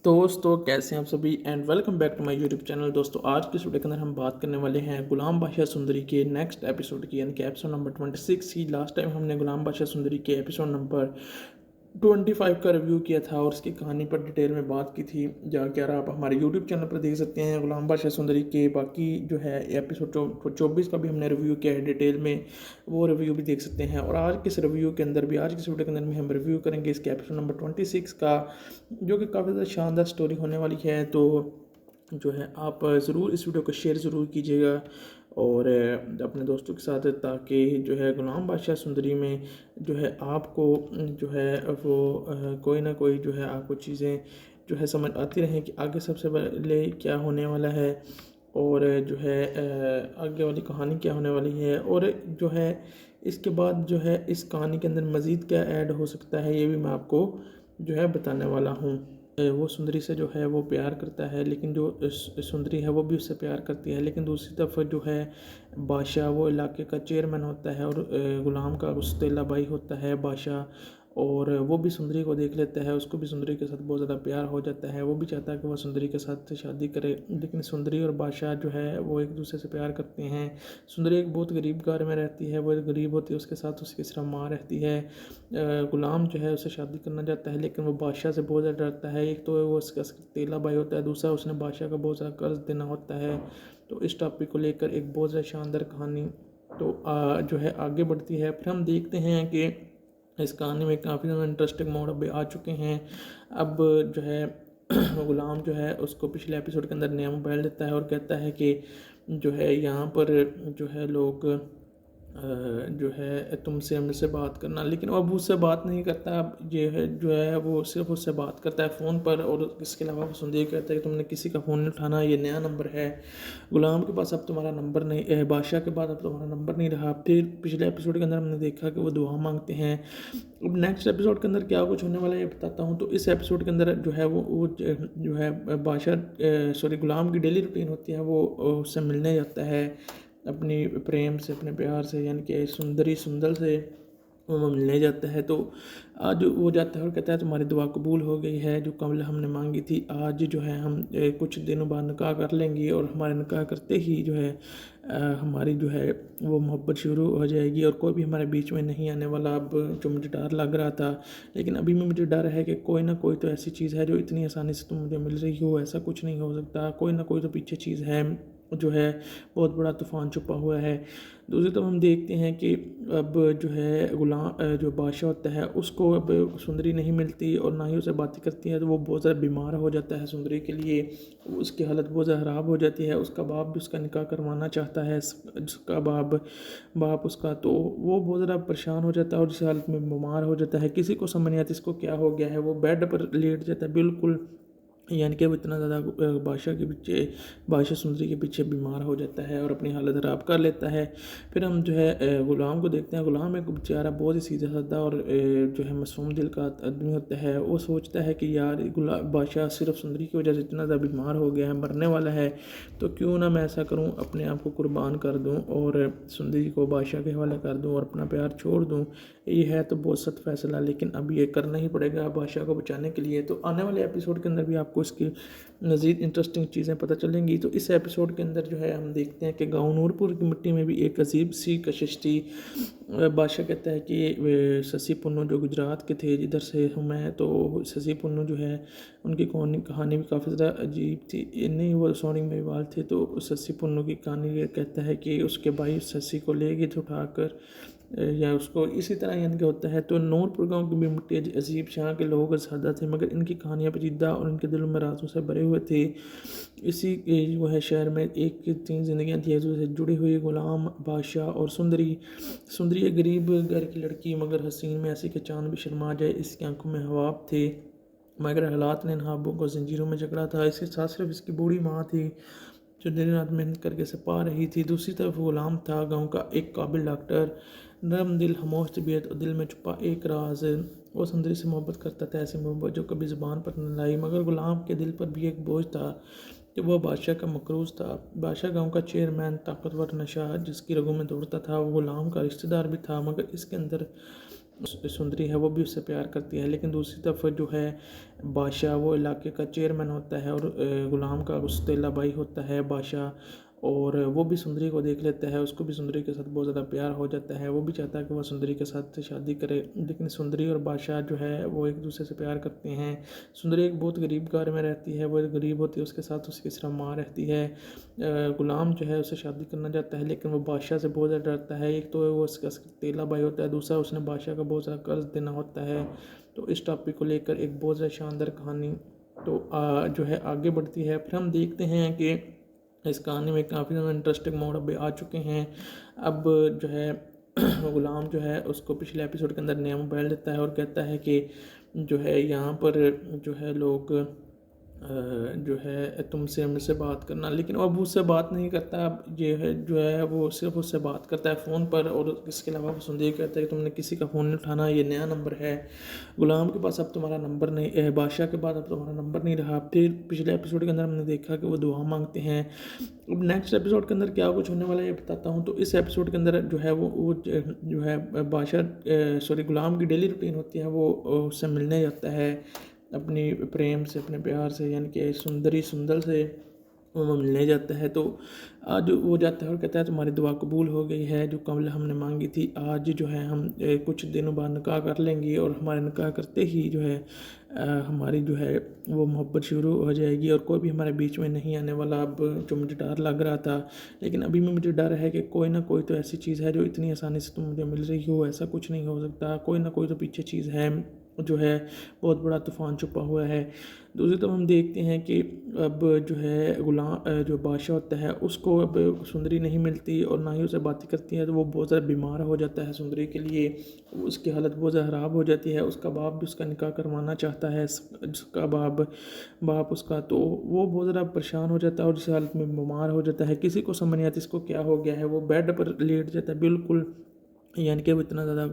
दोस्तों कैसे हैं आप सभी and welcome back to my YouTube channel. दोस्तों आज की इस वीडियो के अंदर हम बात करने वाले हैं गुलाम बादशाह सुंदरी के नेक्स्ट एपिसोड की, यानी कि एपिसोड नंबर 26 की। लास्ट टाइम हमने गुलाम बादशाह सुंदरी के एपिसोड नंबर 25 का रिव्यू किया था और उसकी कहानी पर डिटेल में बात की थी। जाकर आप हमारे यूट्यूब चैनल पर देख सकते हैं। गुलाम बादशाह सुंदरी के बाकी जो है एपिसोड 24 का भी हमने रिव्यू किया है डिटेल में, वो रिव्यू भी देख सकते हैं। और आज के इस रिव्यू के अंदर भी, आज के इस वीडियो के अंदर भी हम रिव्यू करेंगे इसके एपिसोड नंबर 26 का, जो कि काफ़ी ज़्यादा शानदार स्टोरी होने वाली है। तो जो है आप ज़रूर इस वीडियो को शेयर ज़रूर कीजिएगा और अपने दोस्तों के साथ, ताकि जो है गुलाम बादशाह सुंदरी में जो है आपको जो है वो कोई ना कोई जो है आपको चीज़ें जो है समझ आती रहें कि आगे सबसे पहले क्या होने वाला है और जो है आगे वाली कहानी क्या होने वाली है, और जो है इसके बाद जो है इस कहानी के अंदर मज़ीद क्या ऐड हो सकता है, ये भी मैं आपको जो है बताने वाला हूँ। वो सुंदरी से जो है वो प्यार करता है, लेकिन जो सुंदरी है वो भी उससे प्यार करती है। लेकिन दूसरी तरफ जो है बादशाह वो इलाके का चेयरमैन होता है और गुलाम का उस्तेला भाई होता है बादशाह, और वो भी सुंदरी को देख लेता है। उसको भी सुंदरी के साथ बहुत ज़्यादा प्यार हो जाता है। वो भी चाहता है कि वह सुंदरी के साथ शादी करे, लेकिन सुंदरी और बादशाह जो है वो एक दूसरे से प्यार करते हैं। सुंदरी एक बहुत गरीब घर में रहती है, वो एक गरीब होती है, उसके साथ उसकी सिर्फ माँ रहती है। गुलाम जो है उसे शादी करना चाहता है, लेकिन वो बादशाह से बहुत ज़्यादा डरता है। एक तो वो उसका तेला भाई होता है, दूसरा उसने बादशाह का बहुत ज़्यादा कर्ज देना होता है। तो इस टॉपिक को लेकर एक बहुत ज़्यादा शानदार कहानी तो जो है आगे बढ़ती है। फिर हम देखते हैं कि इस कहानी में काफ़ी ज़्यादा इंटरेस्टिंग मोड़ अभी आ चुके हैं। अब जो है गुलाम जो है उसको पिछले एपिसोड के अंदर नया मोबाइल देता है और कहता है कि जो है यहाँ पर जो है लोग जो है तुमसे हमसे बात करना, लेकिन वो अब उससे बात नहीं करता। अब ये है जो है वो सिर्फ उससे बात करता है फ़ोन पर, और इसके अलावा वो सुनदेह कहता है कि तुमने किसी का फ़ोन नहीं उठाना, ये नया नंबर है गुलाम के पास, अब तुम्हारा नंबर नहीं, बादशाह के बाद अब तुम्हारा नंबर नहीं रहा। फिर पिछले एपिसोड के अंदर हमने देखा कि वो दुआ मांगते हैं। अब नेक्स्ट एपिसोड के अंदर क्या कुछ होने वाला है ये बताता हूँ। तो इस एपिसोड के अंदर जो है वो जो है बादशाह सॉरी गुलाम की डेली रूटीन होती है, वो उससे मिलने जाता है अपनी प्रेम से, अपने प्यार से, यानी कि सुंदरी सुंदर से वो मिलने जाता है। तो आज वो जाता है और कहता है तुम्हारी दुआ कबूल हो गई है, जो कबल हमने मांगी थी। आज जो है हम कुछ दिनों बाद निकाह कर लेंगे, और हमारे निकाह करते ही जो है हमारी जो है वो मोहब्बत शुरू हो जाएगी और कोई भी हमारे बीच में नहीं आने वाला। अब जो मुझे डर लग रहा था, लेकिन अभी भी मुझे डर है कि कोई ना कोई तो ऐसी चीज़ है जो इतनी आसानी से तुम मुझे मिल रही हो, ऐसा कुछ नहीं हो सकता। कोई ना कोई तो पीछे चीज़ है, जो है बहुत बड़ा तूफ़ान छुपा हुआ है। दूसरी तरफ हम देखते हैं कि अब जो है गुलाम जो बादशाह होता है उसको अब सुंदरी नहीं मिलती और ना ही उसे बातें करती है, तो वो बहुत ज़्यादा बीमार हो जाता है सुंदरी के लिए। उसकी हालत बहुत ज़्यादा ख़राब हो जाती है। उसका बाप भी उसका निकाह करवाना चाहता है, उसका बाप उसका, तो वो बहुत ज़्यादा परेशान हो जाता है और इस हालत में बीमार हो जाता है। किसी को समझ नहीं आता इसको क्या हो गया है। वो बेड पर लेट जाता है बिल्कुल, यानी कि वो इतना ज़्यादा बादशाह सुंदरी के पीछे बीमार हो जाता है और अपनी हालत ख़राब कर लेता है। फिर हम जो है गुलाम को देखते हैं। गुलाम एक बेचारा बहुत ही सीधा साधा और जो है मासूम दिल का आदमी होता है। वो सोचता है कि यार बादशाह सिर्फ सुंदरी की वजह से इतना ज़्यादा बीमार हो गया है, मरने वाला है, तो क्यों ना मैं ऐसा करूँ, अपने आप को कुर्बान कर दूँ और सुंदरी को बादशाह के हवाले कर दूँ और अपना प्यार छोड़ दूँ। ये है तो बहुत सख्त फैसला, लेकिन अब ये करना ही पड़ेगा बादशाह को बचाने के लिए। तो आने वाले एपिसोड के अंदर भी आपको इसकी मज़ीद इंटरेस्टिंग चीज़ें पता चलेंगी। तो इस एपिसोड के अंदर जो है हम देखते हैं कि गाँव नूरपुर की मिट्टी में भी एक अजीब सी कशिश थी। बादशाह कहता है कि शशि पुन्नू जो गुजरात के थे, जिधर से हूँ मैं, तो शशि पुन्नू जो है उनकी कहानी भी काफ़ी ज़्यादा अजीब थी। नहीं, वो सोनी मेवाल थे। तो शशि पुन्नू की कहानी ये कहता है कि उसके भाई शशि को ले गए थे उठाकर, या उसको इसी तरह यानी कि होता है। तो नूरपुर गाँव की भी मिट्टी अजीब, यहाँ के लोग सादा थे, मगर इनकी कहानियाँ पेचीदा और इनके दिलों में राजों से भरे हुए थे। इसी जो है शहर में एक तीन जिंदगियाँ थी से जुड़ी हुई, गुलाम, बादशाह और सुंदरी। सुंदरी एक गरीब घर की लड़की, मगर हसीन में ऐसी कि चांद भी शर्मा जाए। इसकी आंखों में हवाब थे, मगर हालात ने इन ख्वाबों को जंजीरों में जकड़ा था। इसके साथ सिर्फ इसकी बूढ़ी माँ थी, जो दिन रात मेहनत करके से पा रही थी। दूसरी तरफ गुलाम था, गांव का एक काबिल डॉक्टर, नरम दिल, खामोश तबीयत और दिल में छुपा एक राज। वो सुंदरी से मोहब्बत करता था, ऐसी मोहब्बत जो कभी ज़ुबान पर न लाई। मगर गुलाम के दिल पर भी एक बोझ था कि वह बादशाह का मकरूज था। बादशाह गांव का चेयरमैन, ताकतवर नशा जिसकी रगों में दौड़ता था, वो गुलाम का रिश्तेदार भी था, मगर इसके अंदर सुंदरी है वो भी उससे प्यार करती है, लेकिन दूसरी तरफ जो है बादशाह वो इलाके का चेयरमैन होता है और गुलाम का उस्तेला भाई होता है बादशाह, और वो भी सुंदरी को देख लेता है, उसको भी सुंदरी के साथ बहुत ज़्यादा प्यार हो जाता है। वो भी चाहता है कि वह सुंदरी के साथ शादी करे, लेकिन सुंदरी और बादशाह जो है वो एक दूसरे से प्यार करते हैं। सुंदरी एक बहुत गरीब घर में रहती है, वो एक गरीब होती है, उसके साथ उसकी सिर्फ माँ रहती है। गुलाम जो है उससे शादी करना चाहता है, लेकिन वो बादशाह से बहुत ज़्यादा डरता है। एक तो वो उसका तेला भाई होता है, दूसरा उसने बादशाह का बहुत ज़्यादा कर्ज देना होता है। तो इस टॉपिक को लेकर एक बहुत ज़्यादा शानदार कहानी तो जो है आगे बढ़ती है। फिर हम देखते हैं कि इस कहानी में काफ़ी ज़्यादा इंटरेस्टिंग मोड़ अभी आ चुके हैं। अब जो है गुलाम जो है उसको पिछले एपिसोड के अंदर नया मोबाइल देता है और कहता है कि जो है यहाँ पर जो है लोग जो है तुमसे मुझसे बात करना, लेकिन अब उससे बात नहीं करता। अब ये है जो है वो सिर्फ उससे बात करता है फ़ोन पर, और इसके अलावा वो सुनदेह कहता है कि तुमने किसी का फ़ोन नहीं उठाना, ये नया नंबर है गुलाम के पास, अब तुम्हारा नंबर नहीं, बादशाह के बाद अब तुम्हारा नंबर नहीं रहा। फिर पिछले एपिसोड के अंदर हमने देखा कि वो दुआ मांगते हैं। अब नेक्स्ट एपिसोड के अंदर क्या कुछ होने वाला है ये बताता हूँ। तो इस एपिसोड के अंदर जो है वो जो है बादशाह सॉरी गुलाम की डेली रूटीन होती है, वो उससे मिलने जाता है अपनी प्रेम से, अपने प्यार से, यानी कि सुंदरी सुंदर से वो मिलने जाता है। तो आज वो जाता है और कहता है तुम्हारी दुआ कबूल हो गई है, जो कमल हमने मांगी थी आज जो है हम कुछ दिनों बाद निकाह कर लेंगे, और हमारे निकाह करते ही जो है हमारी जो है वो मोहब्बत शुरू हो जाएगी और कोई भी हमारे बीच में नहीं आने वाला। अब जो मुझे डर लग रहा था, लेकिन अभी भी मुझे डर है कि कोई ना कोई तो ऐसी चीज़ है जो इतनी आसानी से तुम मुझे मिल रही हो, ऐसा कुछ नहीं हो सकता, कोई ना कोई तो पीछे चीज़ है जो है बहुत बड़ा तूफ़ान छुपा हुआ है। दूसरी तरफ हम देखते हैं कि अब जो है गुलाम जो बादशाह होता है उसको अब सुंदरी नहीं मिलती और ना ही उसे बातें करती है, तो वो बहुत ज़्यादा बीमार हो जाता है सुंदरी के लिए, उसकी हालत बहुत ज़्यादा ख़राब हो जाती है। उसका बाप भी उसका निकाह करवाना चाहता है, उसका बाप उसका, तो वो बहुत ज़्यादा परेशान हो जाता है और इस हालत में बीमार हो जाता है। किसी को समझ नहीं आता इसको क्या हो गया है, वो बेड पर लेट जाता है बिल्कुल, यानी कि वो इतना ज़्यादा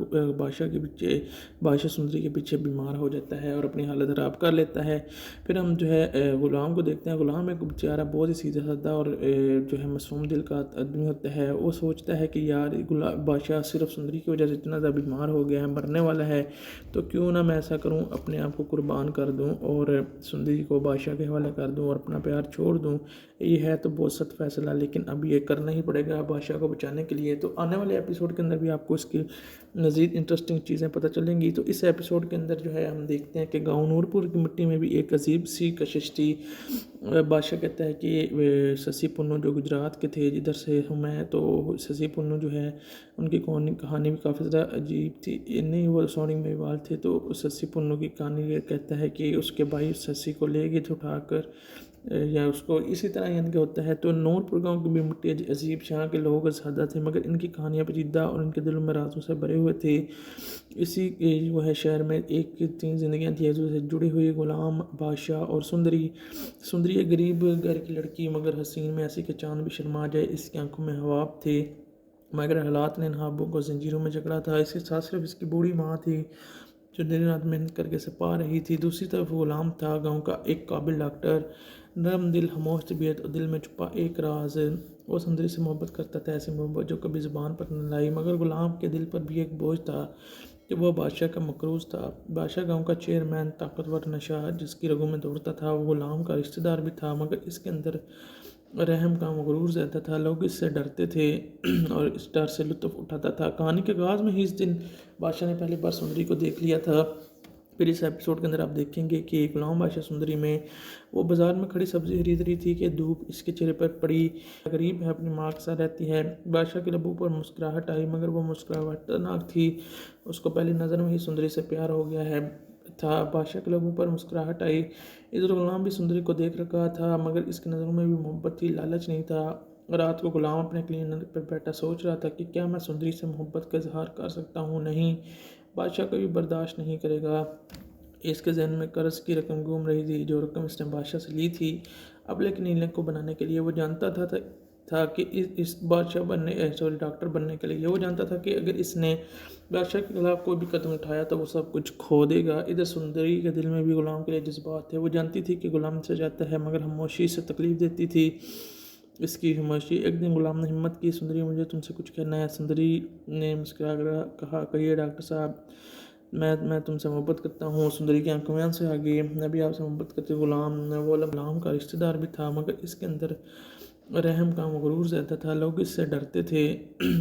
बादशाह सुंदरी के पीछे बीमार हो जाता है और अपनी हालत ख़राब कर लेता है। फिर हम जो है गुलाम को देखते हैं। गुलाम एक बेचारा बहुत ही सीधा साधा और जो है मासूम दिल का आदमी होता है। वो सोचता है कि यार बादशाह सिर्फ सुंदरी की वजह से इतना ज़्यादा बीमार हो गया है, मरने वाला है, तो क्यों ना मैं ऐसा करूँ, अपने आप को कुर्बान कर दूँ और सुंदरी को बादशाह के हवाले कर दूँ और अपना प्यार छोड़ दूँ। ये है तो बहुत सख्त फैसला, लेकिन अब ये करना ही पड़ेगा बादशाह को बचाने के लिए। तो आने वाले एपिसोड के अंदर भी आपको इसकी मज़ीद इंटरेस्टिंग चीज़ें पता चलेंगी। तो इस एपिसोड के अंदर जो है हम देखते हैं कि गाँव नूरपुर की मिट्टी में भी एक अजीब सी कशिश थी। बादशाह कहता है कि शशि पुन्नू जो गुजरात के थे, जिधर से हूँ मैं, तो शशि पुन्नू जो है उनकी कहानी भी काफ़ी ज़्यादा अजीब थी, नहीं वो सोनी मेवाल थे। तो शशि पुन्नू की कहानी ये कहता है कि उसके भाई शशि को ले गए थे उठाकर, या उसको इसी तरह यानी कि होता है। तो नूरपुर गाँव की भी मिट्टी अजीब, यहाँ के लोग सादा थे मगर इनकी कहानियाँ पेचीदा और इनके दिलों में राजों से भरे हुए थे। इसी जो है शहर में एक तीन जिंदगियाँ थी से जुड़ी हुई, गुलाम, बादशाह और सुंदरी। सुंदरी एक गरीब घर की लड़की मगर हसीन में ऐसी कि चांद भी शर्मा जाए, इसकी आंखों में हवाब थे, मगर हालात ने नहाबों को जंजीरों में जकड़ा था। इसके साथ सिर्फ इसकी बूढ़ी माँ थी जो दिन रात मेहनत करके सपा रही थी। दूसरी तरफ गुलाम था, गांव का एक काबिल डॉक्टर, नरम दिल, खामोश तबीयत और दिल में छुपा एक राज। वो सुंदरी से मोहब्बत करता था, ऐसी मोहब्बत जो कभी ज़ुबान पर न लाई, मगर गुलाम के दिल पर भी एक बोझ था कि वह बादशाह का मकरूज था। बादशाह गांव का चेयरमैन, ताकतवर नशा जिसकी रगों में दौड़ता था, वो गुलाम का रिश्तेदार भी था, मगर इसके अंदर रहम का मगरूर ज़्यादा था। लोग इससे डरते थे और इस डर से लुत्फ़ उठाता था। कहानी के आगाज़ में ही इस दिन बादशाह ने पहली बार सुंदरी को देख लिया था। फिर इस एपिसोड के अंदर आप देखेंगे कि गुलाम बादशाह सुंदरी में वो बाज़ार में खड़ी सब्ज़ी खरीद रही थी कि धूप इसके चेहरे पर पड़ी। गरीब है, अपनी माँ के साथ रहती है। बादशाह के लबों पर मुस्कुराहट आई, मगर वो मुस्कुराहट खतरनाक थी। उसको पहली नज़र में ही सुंदरी से प्यार हो गया है था। बादशाह के लबों पर मुस्कुराहट आई। इधर गुलाम भी सुंदरी को देख रखा था, मगर इसकी नज़रों में भी मोहब्बत थी, लालच नहीं था। रात को गुलाम अपने क्लीनर पर बैठा सोच रहा था कि क्या मैं सुंदरी से मोहब्बत का इजहार कर सकता हूँ। नहीं, बादशाह कभी बर्दाश्त नहीं करेगा। इसके जहन में कर्ज की रकम घूम रही थी, जो रकम इसने बादशाह से ली थी। अब लेकिन नीले को बनाने के लिए वो जानता था कि इस बादशाह बनने सॉरी डॉक्टर बनने के लिए वो जानता था कि अगर इसने बादशाह के खिलाफ कोई भी कदम उठाया तो वो सब कुछ खो देगा। इधर सुंदरी के दिल में भी गुलाम के लिए जज्बात थे। वो जानती थी कि गुलाम से जाता है, मगर खामोशी से तकलीफ देती थी। इसकी खामोशी। एक दिन गुलाम ने हिम्मत की, सुंदरी मुझे तुमसे कुछ कहना है। सुंदरी ने मुस्कुरा कर कहा, कहिए डॉक्टर साहब, मैं तुमसे मोहब्बत करता हूँ। सुंदरी की आंखों में आंसू आ गए। मैं भी आपसे मोहब्बत करती हूँ गुलाम। वो गुलाम का रिश्तेदार भी था, मगर इसके अंदर रहम का मगरूर ज़्यादा था। लोग इससे डरते थे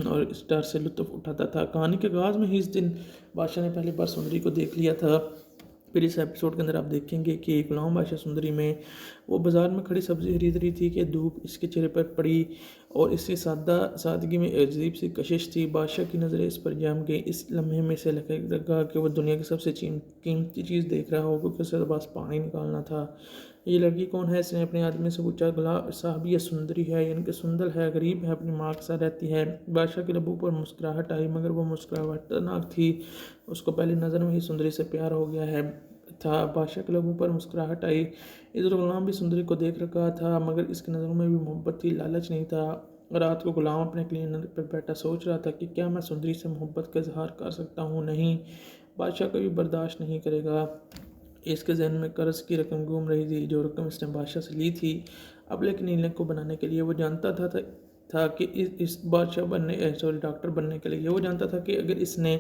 और इस डर से लुत्फ़ उठाता था। कहानी के आगाज़ में ही इस दिन बादशाह ने पहली बार सुंदरी को देख लिया था। फिर इस एपिसोड के अंदर आप देखेंगे कि गुलाम बादशाह सुंदरी में वो बाज़ार में खड़ी सब्ज़ी खरीद रही थी कि धूप इसके चेहरे पर पड़ी और इसकी सादगी में अजीब सी कशिश थी। बादशाह की नज़रें इस पर जम गई। इस लम्हे में से लगा कि वो दुनिया की सबसे कीमती चीज़ देख रहा हो, क्योंकि उसके पास पानी निकालना था। ये लड़की कौन है? इसने अपने आदमी से पूछा। गुलाम साहब, ये सुंदरी है, यानी कि सुंदर है, गरीब है, अपनी माँ के साथ रहती है। बादशाह के लबों पर मुस्कुराहट आई, मगर वो मुस्कुराहट खतरनाक थी। उसको पहली नज़र में ही सुंदरी से प्यार हो गया है था। बादशाह के लबों पर मुस्कुराहट आई। इधर गुलाम भी सुंदरी को देख रखा था, मगर इसकी नज़रों में भी मोहब्बत थी, लालच नहीं था। रात को गुलाम अपने क्लीनर पर बैठा सोच रहा था कि क्या मैं सुंदरी से मोहब्बत का इजहार कर सकता हूँ। नहीं, बादशाह कभी बर्दाश्त नहीं करेगा। इसके जहन में कर्ज की रकम घूम रही थी, जो रकम इसने बादशाह से ली थी। अब लेकिन नीलम को बनाने के लिए वो जानता था कि इस बादशाह बनने डॉक्टर बनने के लिए वो जानता था कि अगर इसने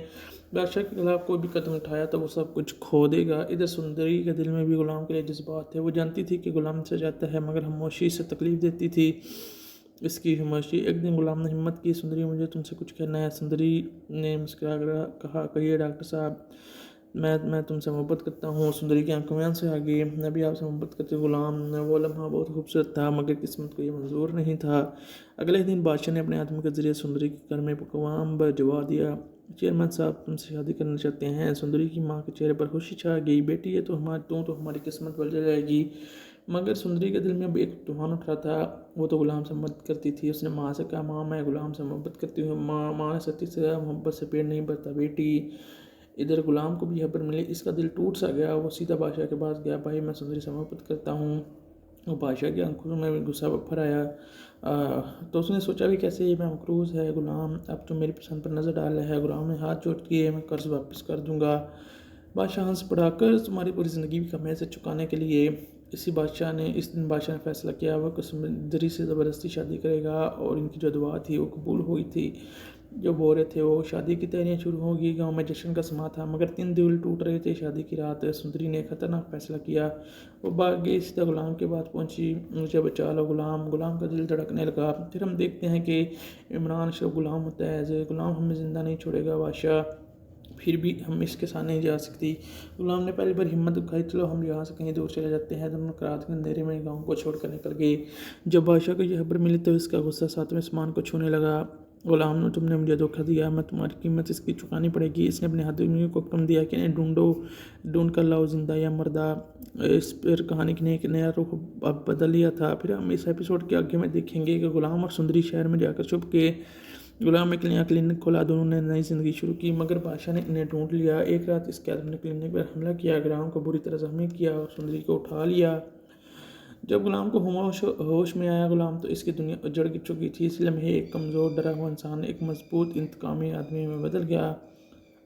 बादशाह के खिलाफ कोई भी कदम उठाया तो वो सब कुछ खो देगा। इधर सुंदरी के दिल में भी गुलाम के लिए जज्बात थे। वो जानती थी कि गुलाम से जाता है, मगर खामोशी से तकलीफ देती थी। इसकी खामोशी। एक दिन गुलाम ने हिम्मत की, सुंदरी मुझे तुमसे कुछ कहना है। सुंदरी ने मुस्कुरा कर कहा, कहिए डॉक्टर साहब, मैं तुमसे मोहब्बत करता हूँ। सुंदरी की आंखों में आंसू आ गए। मैं भी आपसे मोहब्बत करती हूँ गुलाम। वो लम्हा बहुत खूबसूरत था, मगर किस्मत को ये मंजूर नहीं था। अगले दिन बादशाह ने अपने आदमी के जरिए सुंदरी के घर में पकवान भिजवा दिया। चेयरमैन साहब तुमसे शादी करना चाहते हैं। सुंदरी की माँ के चेहरे पर खुशी छा गई। बेटी, ये तो हमारी किस्मत बदल जाएगी। मगर सुंदरी के दिल में अब एक तूफान उठ रहा था। वो तो गुलाम से मोहब्बत करती थी। उसने माँ से कहा, माँ मैं गुलाम से मोहब्बत करती हूँ। माँ सती से मोहब्बत से पेट नहीं भरता बेटी। इधर गुलाम को भी खबर मिली। इसका दिल टूट सा गया। वो सीधा बादशाह के पास गया, भाई मैं सुंदरी से मोहब्बत करता हूँ। वो बादशाह की आंखों में गुस्सा भर आया। तो उसने सोचा भी कैसे ये मैं मकरूज़ है गुलाम, अब तो मेरी पसंद पर नज़र डाल है। गुलाम ने हाथ जोड़ किए, मैं कर्ज वापस कर दूंगा। बादशाह हंस पड़ा, कर्ज तुम्हारी पूरी ज़िंदगी का मैं से चुकाने के लिए। इस दिन बादशाह ने फैसला किया वह सुंदरी से ज़बरदस्ती शादी करेगा। और इनकी जो दुआ थी वो कबूल हुई थी। जो बोल रहे थे वो शादी की तैयारियां शुरू होगी। गांव में जश्न का समा था, मगर 3 दिल टूट रहे थे। शादी की रात सुंदरी ने खतरनाक फैसला किया। वो भाग गई, सीधा गुलाम के पास पहुंची। मुझे बचा लो गुलाम। गुलाम का दिल धड़कने लगा। फिर हम देखते हैं कि इमरान अशरफ गुलाम होता है। जो गुलाम हमें ज़िंदा नहीं छोड़ेगा बादशाह, फिर भी हम इसके साथ नहीं जा सकती। गुलाम ने पहली बार हिम्मत दिखाई, चलो हम यहाँ से कहीं दूर चले जाते हैं। दोनों रात के अंधेरे में गाँव को छोड़कर निकल गए। जब बादशाह को यह खबर मिली तो इसका गुस्सा सातवें आसमान को छूने लगा। गुलाम ने तुमने मुझे धोखा दिया, मैं तुम्हारी कीमत इसकी चुकानी पड़ेगी। इसने अपने आदमियों को हुक्म दिया कि इन्हें ढूंढ कर लाओ, जिंदा या मुर्दा। इस पर कहानी ने एक नया रुख अब बदल लिया था। फिर हम इस एपिसोड के आगे में देखेंगे कि गुलाम और सुंदरी शहर में जाकर छुप के गुलाम एक नया क्लिनिक खोला। दोनों ने नई ज़िंदगी शुरू की, मगर बादशाह ने इन्हें ढूंढ लिया। एक रात इसके आदमी ने क्लिनिक पर हमला किया, गुलाम को बुरी तरह जख्मी किया और सुंदरी को उठा लिया। जब गुलाम को होश में आया, गुलाम तो इसकी दुनिया उजड़ चुकी थी। इस लम्हे एक कमज़ोर डरा हुआ इंसान एक मजबूत इंतकामी आदमी में बदल गया।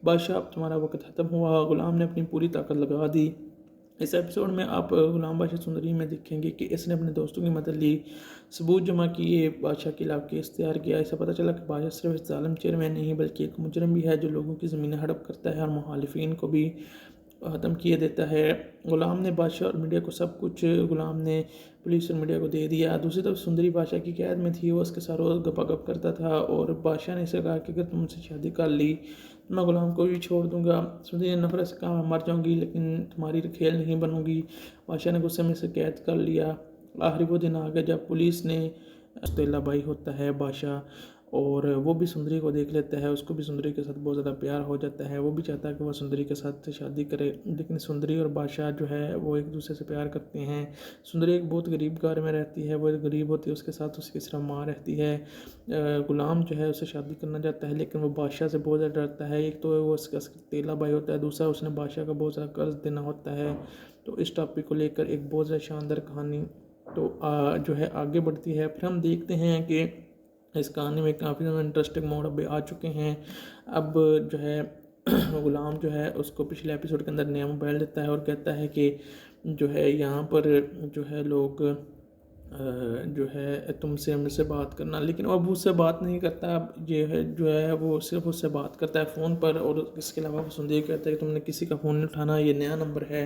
बादशाह, अब तुम्हारा वक्त ख़त्म हुआ। गुलाम ने अपनी पूरी ताकत लगा दी। इस एपिसोड में आप गुलाम बादशाह सुंदरी में देखेंगे कि इसने अपने दोस्तों की मदद ली, सबूत जमा किए, बादशाह के खिलाफ केस तैयार किया। ऐसा पता चला कि बादशाह सिर्फ जालिम चेयरमैन नहीं बल्कि एक मुजरम भी है, जो लोगों की ज़मीनें हड़प करता है और मुखालिफिन को भी ख़त्म किए देता है। गुलाम ने बादशाह और मीडिया को सब कुछ गुलाम ने पुलिस और मीडिया को दे दिया। दूसरी तरफ सुंदरी बादशाह की कैद में थी। वो उसके साथ रोज़ गपागप करता था और बादशाह ने इसे कहा कि अगर तुम मुझसे शादी कर ली तो मैं गुलाम को भी छोड़ दूंगा। सुंदरी ने नफरत से कहा, मैं मर जाऊंगी लेकिन तुम्हारी खेल नहीं बनूंगी। बादशाह ने गुस्से में से कैद कर लिया। आखिरी वो दिन आ गया जब पुलिस ने अस्तैला भाई होता है बादशाह, और वो भी सुंदरी को देख लेता है। उसको भी सुंदरी के साथ बहुत ज़्यादा प्यार हो जाता है। वो भी चाहता है कि वह सुंदरी के साथ शादी करे, लेकिन सुंदरी और बादशाह जो है वो एक दूसरे से प्यार करते हैं। सुंदरी एक बहुत गरीब घर में रहती है, वो गरीब होती है, उसके साथ उसकी सिर्फ माँ रहती है। गुलाम जो है उससे शादी करना चाहता है, लेकिन वो बादशाह से बहुत ज़्यादा डरता है। एक तो वो उसका तेला भाई होता है, दूसरा उसने बादशाह का बहुत ज़्यादा कर्ज देना होता है। तो इस टॉपिक को लेकर एक बहुत ज़्यादा शानदार कहानी तो जो है आगे बढ़ती है। फिर हम देखते हैं कि इस कहानी में काफ़ी ज़्यादा इंटरेस्टिंग मोड़ अभी आ चुके हैं। अब जो है गुलाम जो है उसको पिछले एपिसोड के अंदर नया मोबाइल देता है और कहता है कि जो है यहाँ पर जो है लोग जो है तुमसे मुझसे बात करना, लेकिन अब उससे बात नहीं करता। अब ये है जो है वो सिर्फ उससे बात करता है फ़ोन पर, और इसके अलावा वो सुनदेह कहता है कि तुमने किसी का फ़ोन नहीं उठाना, ये नया नंबर है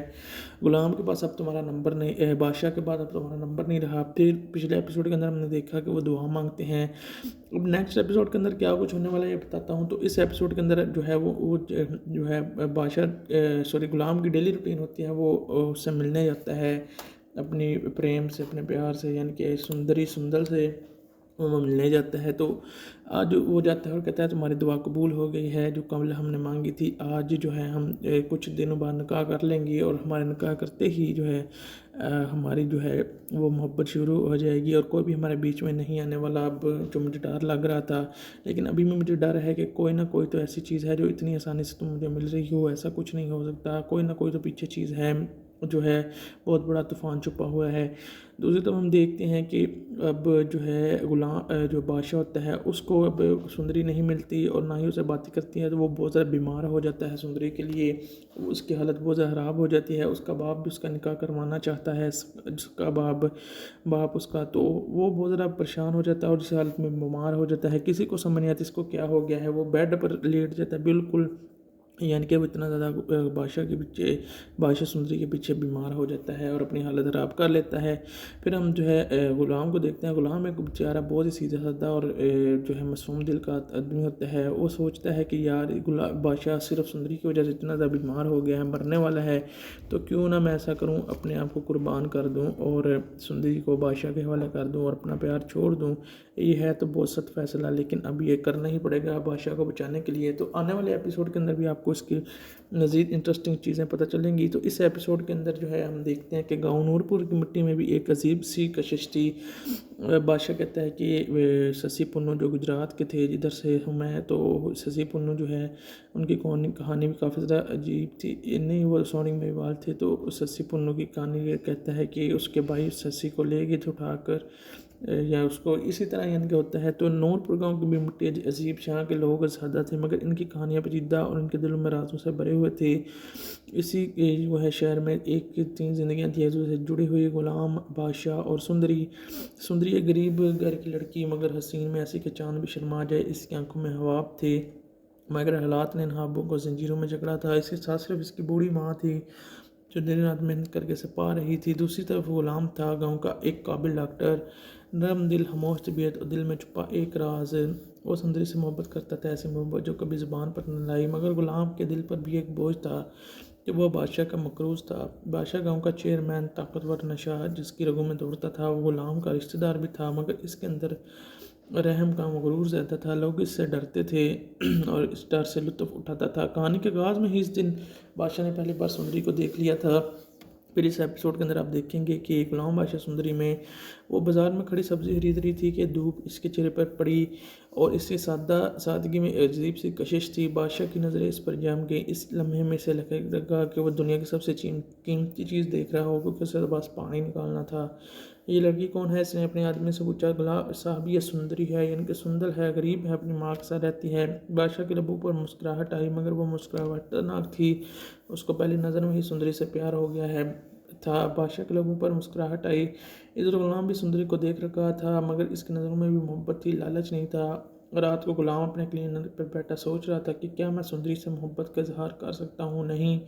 गुलाम के पास, अब तुम्हारा नंबर नहीं, बादशाह के बाद अब तुम्हारा नंबर नहीं रहा। फिर पिछले एपिसोड के अंदर हमने देखा कि वो दुआ मांगते हैं। अब नेक्स्ट एपिसोड के अंदर क्या कुछ होने वाला है ये बताता हूँ। तो इस एपिसोड के अंदर जो है वो जो है बादशाह सॉरी गुलाम की डेली रूटीन होती है, वो उससे मिलने जाता है अपनी प्रेम से, अपने प्यार से, यानी कि सुंदरी सुंदर से वो मिलने जाता है। तो आज वो जाता है और कहता है तुम्हारी दुआ कबूल हो गई है, जो कमल हमने मांगी थी, आज जो है हम कुछ दिनों बाद निकाह कर लेंगे, और हमारे निकाह करते ही जो है हमारी जो है वो मोहब्बत शुरू हो जाएगी, और कोई भी हमारे बीच में नहीं आने वाला। अब जो मुझे डर लग रहा था, लेकिन अभी भी मुझे डर है कि कोई ना कोई तो ऐसी चीज़ है जो इतनी आसानी से तुम मुझे मिल रही हो, ऐसा कुछ नहीं हो सकता, कोई ना कोई तो पीछे चीज़ है जो है बहुत बड़ा तूफ़ान छुपा हुआ है। दूसरी तरफ हम देखते हैं कि अब जो है जो बादशाह होता है उसको अब सुंदरी नहीं मिलती और ना ही उसे बातें करती है, तो वो बहुत ज़्यादा बीमार हो जाता है सुंदरी के लिए। उसकी हालत बहुत ज़्यादा ख़राब हो जाती है। उसका बाप भी उसका निकाह करवाना चाहता है, उसका बाप उसका, तो वो बहुत ज़्यादा परेशान हो जाता है और इस हालत में बीमार हो जाता है। किसी को समझ नहीं आता इसको क्या हो गया है। वो बेड पर लेट जाता है बिल्कुल, यानी कि वो इतना ज़्यादा बादशाह सुंदरी के पीछे बीमार हो जाता है और अपनी हालत ख़राब कर लेता है। फिर हम जो है ग़ुलाम को देखते हैं। ग़ुलाम एक बेचारा बहुत ही सीधा साधा और जो है मासूम दिल का आदमी होता है। वो सोचता है कि यार बादशाह सिर्फ सुंदरी की वजह से इतना ज़्यादा बीमार हो गया है, मरने वाला है, तो क्यों ना मैं ऐसा करूँ, अपने आप को कुर्बान कर दूँ और सुंदरी को बादशाह के हवाले कर दूँ और अपना प्यार छोड़ दूँ। ये है तो बहुत सख्त फैसला, लेकिन अब ये करना ही पड़ेगा बादशाह को बचाने के लिए। तो आने वाले एपिसोड के अंदर भी आपको इसकी मज़ीद इंटरेस्टिंग चीज़ें पता चलेंगी। तो इस एपिसोड के अंदर जो है हम देखते हैं कि गाँव नूरपुर की मिट्टी में भी एक अजीब सी कशिश थी। बादशाह कहता है कि शशि पुन्नू जो गुजरात के थे, जिधर से हूँ मैं, तो शशि पुन्नू जो है उनकी कहानी भी काफ़ी ज़्यादा अजीब थी। नहीं, वो सोनी मेवाल थे। तो शशि पुन्नू की कहानी ये कहता है कि उसके भाई शशि को ले गए थे उठाकर, या उसको इसी तरह यानी कि होता है। तो नूरपुर गाँव की भी मिट्टी अजीब, यहाँ के लोग सादा थे, मगर इनकी कहानियाँ पेचीदा और इनके दिलों में राजों से भरे हुए थे। इसी जो है शहर में एक तीन जिंदगियाँ थी से जुड़ी हुई, गुलाम, बादशाह और सुंदरी। सुंदरी एक गरीब घर की लड़की, मगर हसीन में ऐसी कि चांद भी शर्मा जाए, इसकी आंखों में हवाब थे, मगर हालात ने नहाबों को जंजीरों में जकड़ा था। इसके साथ सिर्फ इसकी बूढ़ी माँ थी जो दिन रात मेहनत करके सपा रही थी। दूसरी तरफ गुलाम था, गांव का एक काबिल डॉक्टर, नरम दिल, खामोश तबीयत और दिल में छुपा एक राज। वो सुंदरी से मोहब्बत करता था, ऐसी मोहब्बत जो कभी ज़ुबान पर न लाई, मगर गुलाम के दिल पर भी एक बोझ था कि वह बादशाह का मकरूज था। बादशाह गांव का चेयरमैन, ताकतवर नशा जिसकी रगों में दौड़ता था, वो गुलाम का रिश्तेदार भी था, मगर इसके अंदर रहम का मगरूर ज़्यादा था। लोग इससे डरते थे और इस डर से लुत्फ़ उठाता था। कहानी के आगाज़ में ही इस दिन बादशाह ने पहली बार सुंदरी को देख लिया था। फिर इस एपिसोड के अंदर आप देखेंगे कि गुलाम बादशाह सुंदरी में वो बाज़ार में खड़ी सब्ज़ी खरीद रही थी कि धूप इसके चेहरे पर पड़ी और इसकी सादगी में अजीब सी कशिश थी। बादशाह की नज़रें इस पर जम गई। इस लम्हे में से लगा कि वो दुनिया की सबसे कीमती चीज़ देख रहा हो, क्योंकि उसके पास पानी निकालना था। ये लड़की कौन है? इसने अपने आदमी से पूछा। गुलाब साहब ये सुंदरी है, यानी कि सुंदर है, गरीब है, अपनी माँ के साथ रहती है। बादशाह के लबों पर मुस्कुराहट आई, मगर वो मुस्कुराहट खतरनाक थी। उसको पहली नज़र में ही सुंदरी से प्यार हो गया है था। बादशाह के लबों पर मुस्कुराहट आई। इधर गुलाम भी सुंदरी को देख रखा था, मगर इसकी नज़रों में भी मोहब्बत थी, लालच नहीं था। रात को गुलाम अपने क्लीनर पर बैठा सोच रहा था कि क्या मैं सुंदरी से मोहब्बत का इजहार कर सकता हूँ। नहीं,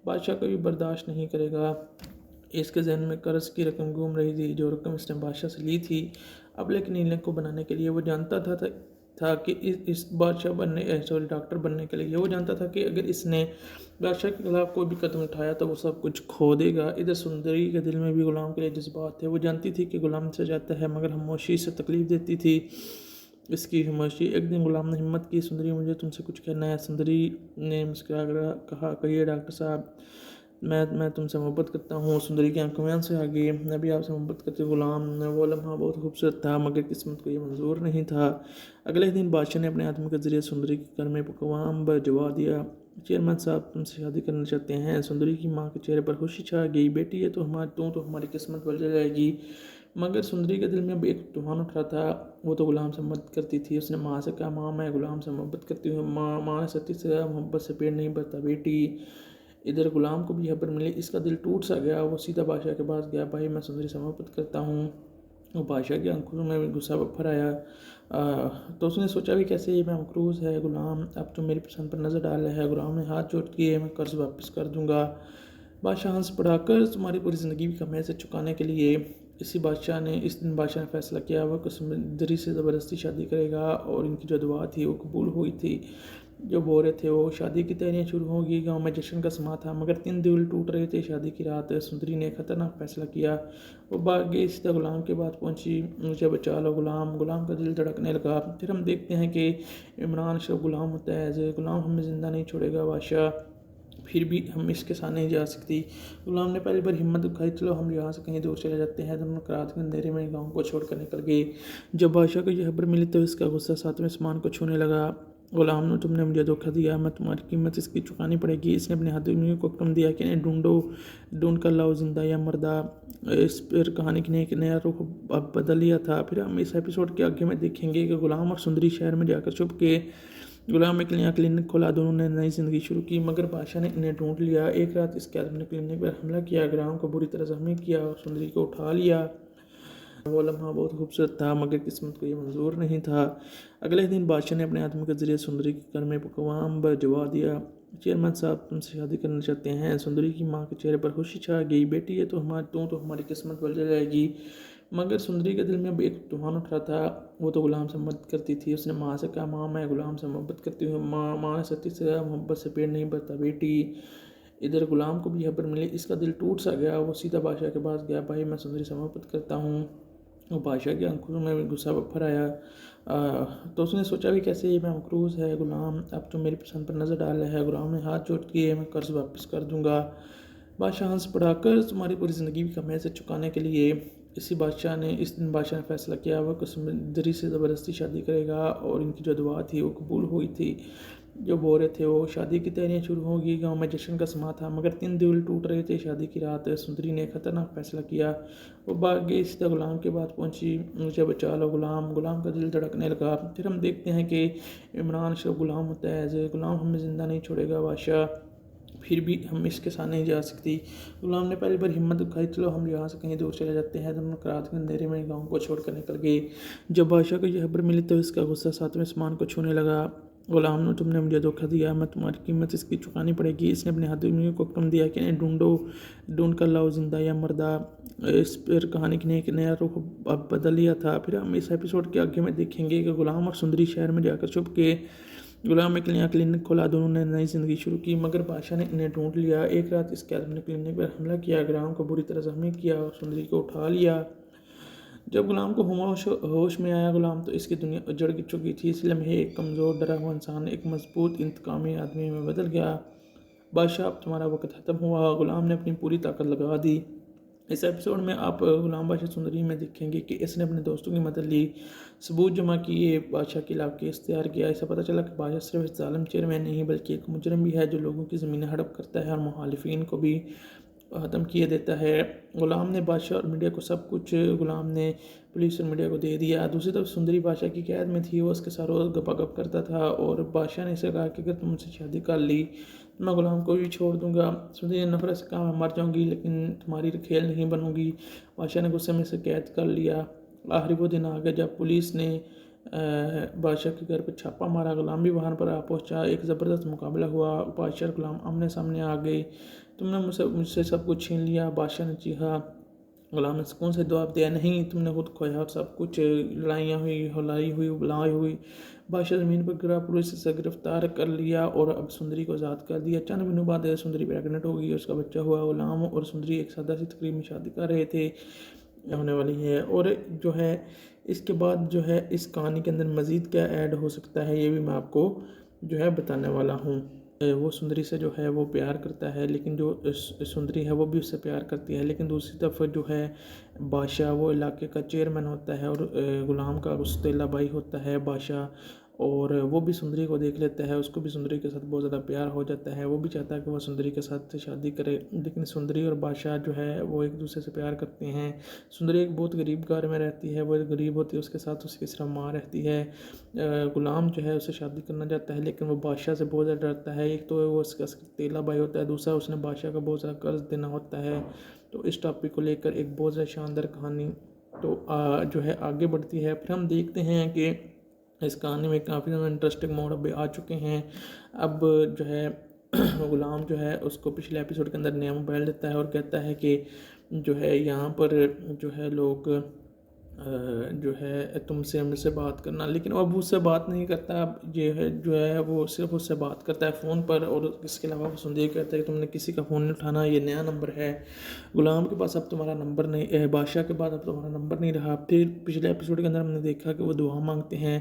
बादशाह कभी बर्दाश्त नहीं करेगा। इसके जहन में कर्ज की रकम घूम रही थी, जो रकम इसने बादशाह से ली थी। अब लेकिन नीलम को बनाने के लिए वो जानता था कि इस बादशाह बनने सॉरी डॉक्टर बनने के लिए वो जानता था कि अगर इसने बादशाह के खिलाफ कोई भी कदम उठाया तो वो सब कुछ खो देगा। इधर सुंदरी के दिल में भी गुलाम के लिए जज्बात थे। वो जानती थी कि गुलाम से जाता है, मगर खामोशी से तकलीफ देती थी इसकी खामोशी। एक दिन गुलाम ने हिम्मत की, सुंदरी मुझे तुमसे कुछ कहना है। सुंदरी ने मुस्कुरा कर कहा, कहिए डॉक्टर साहब, मैं तुमसे मोहब्बत करता हूँ। सुंदरी की आंखों में आंसू आ गए। मैं भी आपसे मोहब्बत करती हूँ गुलाम। वो लम्हा बहुत खूबसूरत था, मगर किस्मत को ये मंजूर नहीं था। अगले दिन बादशाह ने अपने आदमी के जरिए सुंदरी के घर में पकवान भिजवा दिया। चेयरमैन साहब तुमसे शादी करना चाहते हैं। सुंदरी की माँ के चेहरे पर खुशी छा गई। बेटी है तो हमारी किस्मत बदल जाएगी। मगर सुंदरी के दिल में अब एक तूफान उठ रहा था। वो तो गुलाम से मोहब्बत करती थी। उसने माँ से कहा, माँ मैं गुलाम से मोहब्बत करती हूँ। माँ ने सती से कहा, मोहब्बत से पेड़ नहीं भरता बेटी। इधर गुलाम को भी खबर मिली, इसका दिल टूट सा गया। वो सीधा बादशाह के पास गया, भाई मैं सुंदरी से मोहब्बत करता हूँ। वो बादशाह की आंखों में गुस्सा भर आया। तो उसने सोचा भी कैसे ये मैं मकरूज़ है गुलाम, अब तो मेरी पसंद पर नज़र डाल रहा है। गुलाम ने हाथ जोड़ दिए, मैं कर्ज़ वापस कर दूंगा। बादशाह हंस पड़ा, कर्ज़ तुम्हारी पूरी ज़िंदगी का मैं से चुकाने के लिए। इस दिन बादशाह ने फैसला किया वह समंदरी से ज़बरदस्ती शादी करेगा, और इनकी जो दुआ थी वो कबूल हुई थी। जो बोल रहे थे वो शादी की तैयारियां शुरू होगी। गांव में जश्न का समा था, मगर 3 दिल टूट रहे थे। शादी की रात सुंदरी ने खतरनाक फैसला किया। वो भाग गई, सीधा गुलाम के पास पहुंची। मुझे बचा लो गुलाम। गुलाम का दिल धड़कने लगा। फिर हम देखते हैं कि इमरान अशरफ गुलाम होता है। एज गुलाम हमें ज़िंदा नहीं छोड़ेगा बादशाह, फिर भी हम इसके साथ नहीं जा सकती। गुलाम ने पहली बार हिम्मत दिखाई, चलो हम यहाँ से कहीं दूर चले जाते हैं। दोनों रात के अंधेरे में गाँव को छोड़कर निकल गए। जब बादशाह को यह खबर मिली तो इसका गुस्सा सातवें आसमान को छूने लगा। गुलाम ने तुमने मुझे धोखा दिया, मैं तुम्हारी कीमत इसकी चुकानी पड़ेगी। इसने अपने आदमियों को हुक्म दिया कि इन्हें ढूंढ कर लाओ, जिंदा या मर्दा। इस पर कहानी ने एक नया रुख अब बदल लिया था। फिर हम इस एपिसोड के आगे में देखेंगे कि गुलाम और सुंदरी शहर में जाकर छुप के गुलाम ने क्लिनिक खोला। दोनों ने नई जिंदगी शुरू की, मगर बादशाह ने इन्हें ढूंढ लिया। एक रात इसके आदमी ने क्लिनिक पर हमला किया, गुलाम को बुरी तरह जख्मी किया और सुंदरी को उठा लिया। वो लम्हा बहुत खूबसूरत था, मगर किस्मत को ये मंजूर नहीं था। अगले दिन बादशाह ने अपने आदमी के जरिए सुंदरी के घर में पकवान बजवा दिया। चेयरमैन साहब तुमसे शादी करना चाहते हैं। सुंदरी की माँ के चेहरे पर खुशी छा गई। बेटी ये तो हमारी किस्मत बदल जाएगी। मगर सुंदरी के दिल में अब एक तूफान उठ रहा था। वो तो गुलाम से मोहब्बत करती थी। उसने माँ से कहा, माँ मैं गुलाम से मोहब्बत करती हूँ। माँ ने सती से कहा, मोहब्बत से पेड़ नहीं भरता बेटी। इधर गुलाम को भी खबर मिली, इसका दिल टूट सा गया। वो सीधा बादशाह के पास गया, भाई मैं सुंदरी से मोहब्बत करता हूँ। वो बादशाह की आंखों में गुस्सा भर आया। तो उसने सोचा भी कैसे ये मैं मकरूज़ है गुलाम, अब तो मेरी पसंद पर नज़र डाल रहा है। गुलाम ने हाथ जोड़ दिए, मैं कर्ज़ वापस कर दूंगा। बादशाह हंस पड़ा, कर्ज़ तुम्हारी पूरी ज़िंदगी का मैं से चुकाने के लिए। इस दिन बादशाह ने फैसला किया वह समंदरी से ज़बरदस्ती शादी करेगा, और इनकी जो दुआ थी वो कबूल हुई थी। जो बोल रहे थे वो शादी की तैयारियां शुरू होगी। गांव में जश्न का समा था, मगर 3 दिल टूट रहे थे। शादी की रात सुंदरी ने खतरनाक फैसला किया। वो भाग गई, सीधा गुलाम के पास पहुंची। मुझे बचा लो गुलाम। गुलाम का दिल धड़कने लगा। फिर हम देखते हैं कि इमरान अशरफ गुलाम होता है। एज गुलाम हमें ज़िंदा नहीं छोड़ेगा बादशाह, फिर भी हम इसके साथ नहीं जा सकती। गुलाम ने पहली बार हिम्मत दिखाई, चलो हम यहाँ से कहीं दूर चले जाते हैं। दोनों रात के अंधेरे में गाँव को छोड़कर निकल गए। जब बादशाह को यह खबर मिली तो इसका गुस्सा सातवें आसमान को छूने लगा। गुलाम ने तुमने मुझे धोखा दिया, मैं तुम्हारी कीमत इसकी चुकानी पड़ेगी। इसने अपने आदमियों को हुक्म दिया कि इन्हें ढूंढ कर लाओ, जिंदा या मर्दा। इस पर कहानी ने एक नया रुख अब बदल लिया था। फिर हम इस एपिसोड के आगे में देखेंगे कि गुलाम और सुंदरी शहर में जाकर छुप के गुलाम ने क्लिनिक खोला। दोनों ने नई जिंदगी शुरू की, मगर बादशाह ने इन्हें ढूंढ लिया। एक रात इसके आदमी ने क्लिनिक पर हमला किया, गुलाम को बुरी तरह जख्मी किया और सुंदरी को उठा लिया। जब गुलाम को होश में आया, गुलाम तो इसकी दुनिया उजड़ चुकी थी। इस लम्हे एक कमज़ोर डरा हुआ इंसान एक मजबूत इंतकामी आदमी में बदल गया। बादशाह अब तुम्हारा वक्त ख़त्म हुआ। गुलाम ने अपनी पूरी ताकत लगा दी। इस एपिसोड में आप गुलाम बादशाह सुंदरी में देखेंगे कि इसने अपने दोस्तों की मदद ली, सबूत जमा किए, बादशाह के खिलाफ केस तैयार किया। ऐसा पता चला कि बादशाह सिर्फ जालिम चेयरमैन नहीं बल्कि एक मुजरम भी है जो लोगों की ज़मीनें हड़प करता है और मुखालिफिन को भी ख़त्म किए देता है। गुलाम ने बादशाह और मीडिया को सब कुछ गुलाम ने पुलिस और मीडिया को दे दिया। दूसरी तरफ सुंदरी बादशाह की कैद में थी। वो उसके साथ रोज़ गपागप करता था, और बादशाह ने इसे कहा कि अगर तुम मुझसे शादी कर ली तो मैं गुलाम को भी छोड़ दूंगा। सुंदरी ने नफरत से कहा, मैं मर जाऊंगी लेकिन तुम्हारी खेल नहीं बनूंगी। बादशाह ने गुस्से में से कैद कर लिया। आखिरी वो दिन आ गया जब पुलिस ने बादशाह के घर पर छापा मारा। गुलाम भी वहाँ पर आ पहुँचा। एक ज़बरदस्त मुकाबला हुआ। बादशाह और गुलाम आमने सामने आ गए। तुमने मुझसे सब कुछ छीन लिया, बादशाह ने चीखा। गुलाम ने सुकून से जवाब दिया, नहीं, तुमने खुद खोया और सब कुछ। लड़ाइयाँ हुई, हलाई हुई, बुलाई हुई। बादशाह ज़मीन पर गिरा, पुलिस से गिरफ्तार कर लिया और अब सुंदरी को आज़ाद कर दिया। चंद दिनों बाद सुंदरी प्रेगनेंट हो गई, उसका बच्चा हुआ। गुलाम और सुंदरी एक सादा सी तकरीब में शादी कर रहे थे, होने वाली है। और जो है इसके बाद जो है इस कहानी के अंदर मज़ीद क्या ऐड हो सकता है, ये भी मैं आपको जो है बताने वाला हूँ। वो सुंदरी से जो है वो प्यार करता है, लेकिन जो सुंदरी है वो भी उससे प्यार करती है। लेकिन दूसरी तरफ जो है बादशाह वो इलाके का चेयरमैन होता है, और गुलाम का उस्तेला भाई होता है बादशाह, और वो भी सुंदरी को देख लेता है। उसको भी सुंदरी के साथ बहुत ज़्यादा प्यार हो जाता है। वो भी चाहता है कि वह सुंदरी के साथ शादी करे, लेकिन सुंदरी और बादशाह जो है वो एक दूसरे से प्यार करते हैं। सुंदरी एक बहुत गरीब घर में रहती है, वो गरीब होती है, उसके साथ उसकी सिर्फ माँ रहती है। गुलाम जो है उसे शादी करना चाहता है, लेकिन वो बादशाह से बहुत ज़्यादा डरता है। एक तो वो उसका तेला भाई होता है, दूसरा उसने बादशाह का बहुत ज़्यादा कर्ज देना होता है। तो इस टॉपिक को लेकर एक बहुत ज़्यादा शानदार कहानी तो जो है आगे बढ़ती है। फिर हम देखते हैं कि इस कहानी में काफ़ी ज़्यादा इंटरेस्टिंग मोड़ अभी आ चुके हैं। अब जो है गुलाम जो है उसको पिछले एपिसोड के अंदर नया मोबाइल देता है और कहता है कि जो है यहाँ पर जो है लोग जो है तुमसे हमसे बात करना, लेकिन वो अब उससे बात नहीं करता। अब ये है जो है वो सिर्फ उससे बात करता है फ़ोन पर, और इसके अलावा वो संदेह कहता है कि तुमने किसी का फ़ोन नहीं उठाना, ये नया नंबर है गुलाम के पास, अब तुम्हारा नंबर नहीं, बादशाह के बाद अब तुम्हारा नंबर नहीं रहा। फिर पिछले एपिसोड के अंदर हमने देखा कि वो दुआ मांगते हैं।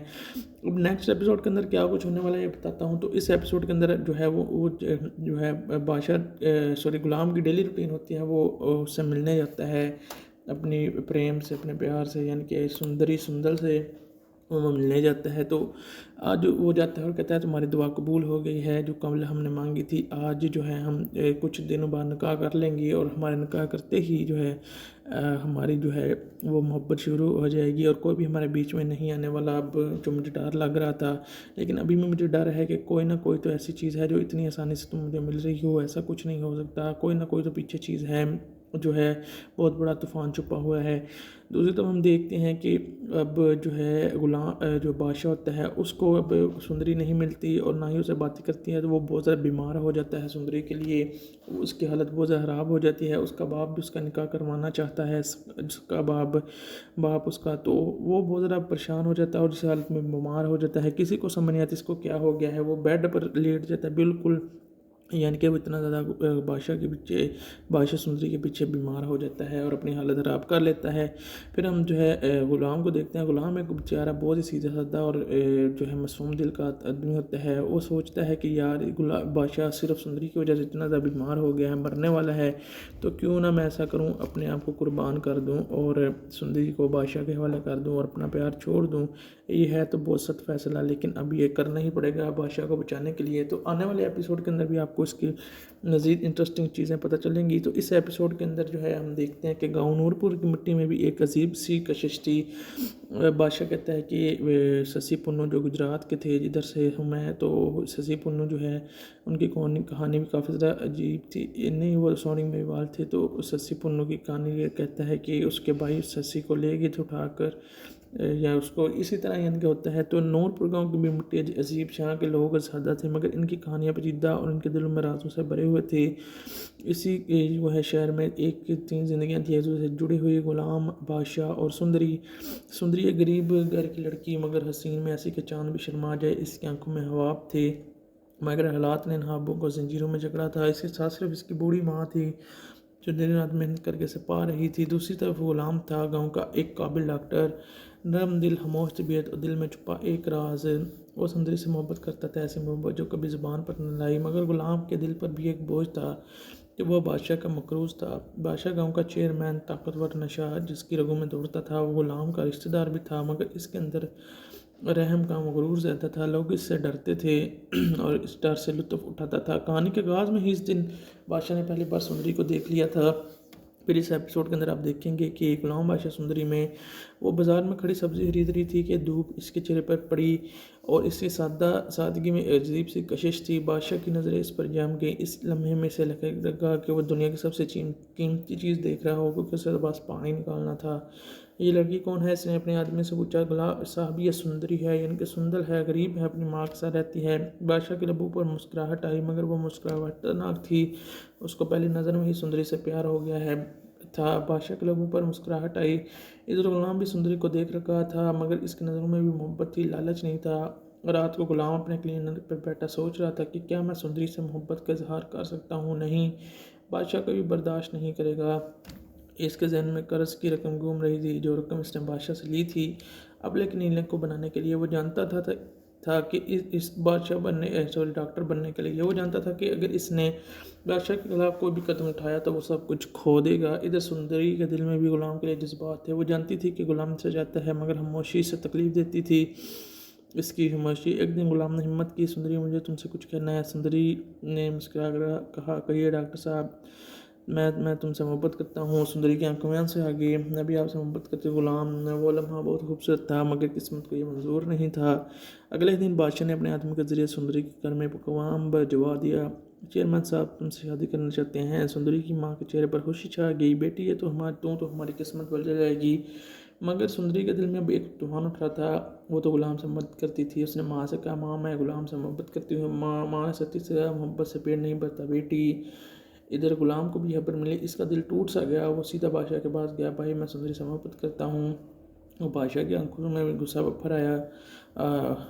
अब नेक्स्ट एपिसोड के अंदर क्या कुछ होने वाला है ये बताता हूँ। तो इस एपिसोड के अंदर जो है वो जो है बादशाह सॉरी गुलाम की डेली रूटीन होती है, वो उससे मिलने जाता है अपनी प्रेम से, अपने प्यार से, यानी कि सुंदर से वो मिलने जाता है। तो आज वो जाता है और कहता है तुम्हारी दुआ कबूल हो गई है, जो कबल हमने मांगी थी आज जो है हम कुछ दिनों बाद निकाह कर लेंगे, और हमारे निकाह करते ही जो है हमारी जो है वो मोहब्बत शुरू हो जाएगी, और कोई भी हमारे बीच में नहीं आने वाला। अब जो मुझे डर लग रहा था, लेकिन अभी भी मुझे डर है कि कोई ना कोई तो ऐसी चीज़ है जो इतनी आसानी से तुम मुझे मिल रही हो, ऐसा कुछ नहीं हो सकता, कोई ना कोई तो पीछे चीज़ है, जो है बहुत बड़ा तूफ़ान छुपा हुआ है। दूसरी तरफ हम देखते हैं कि अब जो है गुलाम जो बादशाह होता है उसको अब सुंदरी नहीं मिलती और ना ही उसे बातें करती है, तो वो बहुत ज़्यादा बीमार हो जाता है सुंदरी के लिए। उसकी हालत बहुत ज़्यादा ख़राब हो जाती है। उसका बाप भी उसका निकाह करवाना चाहता है, उसका बाप उसका, तो वो बहुत ज़्यादा परेशान हो जाता है और इस हालत में बीमार हो जाता है। किसी को समझ नहीं आता इसको क्या हो गया है। वो बेड पर लेट जाता है बिल्कुल, यानी कि वो इतना ज़्यादा बादशाह सुंदरी के पीछे बीमार हो जाता है और अपनी हालत ख़राब कर लेता है। फिर हम जो है ग़ुलाम को देखते हैं। ग़ुलाम एक बेचारा बहुत ही सीधा साधा और जो है मासूम दिल का आदमी होता है। वो सोचता है कि यार बादशाह सिर्फ सुंदरी की वजह से इतना ज़्यादा बीमार हो गया है, मरने वाला है, तो क्यों ना मैं ऐसा करूँ, अपने आप को कुर्बान कर दूँ और सुंदरी को बादशाह के हवाले कर दूँ और अपना प्यार छोड़ दूँ। ये है तो बहुत सख्त फैसला, लेकिन अब ये करना ही पड़ेगा बादशाह को बचाने के लिए। तो आने वाले एपिसोड के अंदर भी आपको इसकी मज़ीद इंटरेस्टिंग चीज़ें पता चलेंगी। तो इस एपिसोड के अंदर जो है हम देखते हैं कि गाँव नूरपुर की मिट्टी में भी एक अजीब सी कशिश थी। बादशाह कहता है कि शशि पुन्नू जो गुजरात के थे, जिधर से हूँ मैं, तो शशि पुन्नू जो है उनकी कहानी भी काफ़ी ज़्यादा अजीब थी। नहीं, वो सोनी मेवाल थे। तो शशि पुन्नू की कहानी ये कहता है कि उसके भाई शशि को ले गए थे उठाकर, या उसको इसी तरह यानी कि होता है। तो नूरपुर गाँव की भी मिट्टी अजीब, यहाँ के लोग सादा थे, मगर इनकी कहानियाँ पेचीदा और इनके दिलों में राजों से भरे हुए थे। इसी जो है शहर में एक तीन जिंदगियाँ थी जो जुड़ी हुई, गुलाम, बादशाह और सुंदरी। सुंदरी एक गरीब घर की लड़की, मगर हसीन में ऐसी कि चांद भी शर्मा जाए, इसकी आंखों में हवाब थे, मगर हालात ने नहाबों को जंजीरों में जकड़ा था। इसके साथ सिर्फ इसकी बूढ़ी माँ थी जो दिन रात मेहनत करके से पा रही थी। दूसरी तरफ गुलाम था, गांव का एक काबिल डॉक्टर, नरम दिल, खामोश तबीयत और दिल में छुपा एक राज। वो सुंदरी से मोहब्बत करता था, ऐसी मोहब्बत जो कभी ज़ुबान पर न लाई, मगर गुलाम के दिल पर भी एक बोझ था कि वह बादशाह का मकरूज था। बादशाह गांव का चेयरमैन, ताकतवर नशा जिसकी रगों में दौड़ता था, वो गुलाम का रिश्तेदार भी था, मगर इसके अंदर रहम का मगरूर ज़्यादा था। लोग इससे डरते थे और इस डर से लुत्फ़ उठाता था। कहानी के आगाज़ में ही इस दिन बादशाह ने पहली बार सुंदरी को देख लिया था। फिर इस एपिसोड के अंदर आप देखेंगे कि गुलाम बादशाह सुंदरी में वो बाज़ार में खड़ी सब्ज़ी खरीद रही थी कि धूप इसके चेहरे पर पड़ी और इसकी सादगी में अजीब सी कशिश थी। बादशाह की नज़रें इस पर जम गई। इस लम्हे में से लगा कि वो दुनिया की सबसे कीमती चीज़ देख रहा हो, क्योंकि उसके पास पानी निकालना था। ये लड़की कौन है? इसने अपने आदमी से पूछा। गला साहब ये सुंदरी है, यानी कि सुंदर है, गरीब है, अपनी माँ के साथ रहती है। बादशाह के लबों पर मुस्कुराहट आई, मगर वो मुस्कुराहट खतरनाक थी। उसको पहली नज़र में ही सुंदरी से प्यार हो गया है था। बादशाह के लबों पर मुस्कुराहट आई। इधर गुलाम भी सुंदरी को देख रखा था, मगर इसकी नज़रों में भी मोहब्बत थी, लालच नहीं था। रात को गुलाम अपने क्लीनर पर बैठा सोच रहा था कि क्या मैं सुंदरी से मोहब्बत का इजहार कर सकता हूँ? नहीं, बादशाह कभी बर्दाश्त नहीं करेगा। इसके जहन में कर्ज की रकम घूम रही थी, जो रकम इसने बादशाह से ली थी। अब लेकिन नीलम को बनाने के लिए वो जानता था कि इस बादशाह बनने डॉक्टर बनने के लिए वो जानता था कि अगर इसने बादशाह के खिलाफ कोई भी कदम उठाया तो वो सब कुछ खो देगा। इधर सुंदरी के दिल में भी गुलाम के लिए जज्बात थे। वो जानती थी कि गुलाम से जाता है, मगर खामोशी से तकलीफ देती थी इसकी खामोशी। एक दिन गुलाम ने हिम्मत की, सुंदरी मुझे तुमसे कुछ कहना है। सुंदरी ने मुस्कुरा कर कहा, कहिए डॉक्टर साहब, मैं तुमसे मोहब्बत करता हूँ। सुंदरी की आंखों में आंसू आ गए। मैं भी आपसे मोहब्बत करती हूँ गुलाम। वो लम्हा बहुत खूबसूरत था, मगर किस्मत को ये मंजूर नहीं था। अगले दिन बादशाह ने अपने आदमी के जरिए सुंदरी के घर में पकवान भिजवा दिया। चेयरमैन साहब तुमसे शादी करना चाहते हैं। सुंदरी की माँ के चेहरे पर खुशी छा गई। बेटी, ये तो हमारी किस्मत बदल जाएगी। मगर सुंदरी के दिल में अब एक तूफान उठ रहा था। वो तो गुलाम से मोहब्बत करती थी। उसने माँ से कहा, माँ मैं गुलाम से मोहब्बत करती हूँ। माँ सती से कहा, मोहब्बत से पेड़ नहीं भरता बेटी। इधर गुलाम को भी खबर मिली। इसका दिल टूट सा गया। वो सीधा बादशाह के पास गया, भाई मैं सुंदरी से मोहब्बत करता हूँ। वो बादशाह की आंखों में भी गुस्सा भर आया।